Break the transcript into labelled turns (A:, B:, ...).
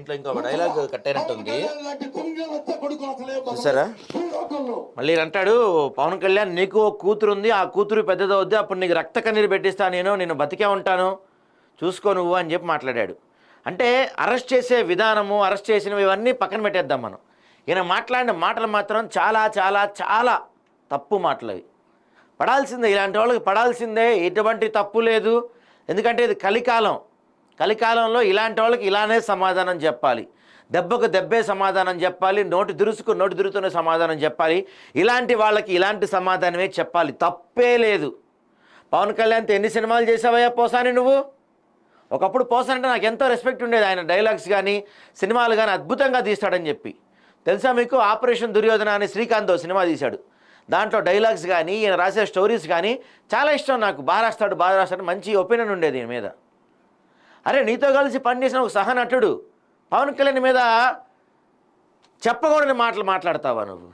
A: దీంట్లో ఇంకొక dialogue cut అయినట్టుంది. చూసారా? మళ్ళీ అంటాడు పవన్ కళ్యాణ్, నీకు ఓ కూతురు ఉంది, ఆ కూతురు పెద్దదవుద్ది, అప్పుడు నీకు రక్త కన్నీరు పెట్టిస్తా, నేను బతికే ఉంటాను, చూసుకో నువ్వు అని చెప్పి మాట్లాడాడు. అంటే అరెస్ట్ చేసే విధానము, అరెస్ట్ చేసినవి ఇవన్నీ పక్కన పెట్టేద్దాం మనం. ఈయన మాట్లాడిన మాటలు మాత్రం చాలా చాలా చాలా తప్పు మాటలు అవి. పడాల్సిందే, ఇలాంటి వాళ్ళకి పడాల్సిందే, ఎటువంటి తప్పు లేదు. ఎందుకంటే ఇది కలికాలం. కలికాలంలో ఇలాంటి వాళ్ళకి ఇలానే సమాధానం చెప్పాలి, దెబ్బకు దెబ్బే సమాధానం చెప్పాలి, నోటి దురుతున్న సమాధానం చెప్పాలి. ఇలాంటి వాళ్ళకి ఇలాంటి సమాధానమే చెప్పాలి, తప్పే లేదు. పవన్ కళ్యాణ్తో ఎన్ని సినిమాలు చేసావయ్యా పోసాని నువ్వు? ఒకప్పుడు పోసాని అంటే నాకు ఎంతో రెస్పెక్ట్ ఉండేది. ఆయన డైలాగ్స్ కానీ సినిమాలు కానీ అద్భుతంగా తీస్తాడని చెప్పి. తెలుసా మీకు? ఆపరేషన్ దుర్యోధన అని శ్రీకాంత్తో సినిమా తీశాడు. దాంట్లో డైలాగ్స్ కానీ ఈయన రాసే స్టోరీస్ కానీ చాలా ఇష్టం నాకు. బాగా రాస్తాడు, మంచి ఒపీనియన్ ఉండేది ఈయన మీద. అరే, నీతో కలిసి పనిచేసిన ఒక సహనటుడు పవన్ కళ్యాణ్ మీద చెప్పకూడని మాటలు మాట్లాడతావా నువ్వు?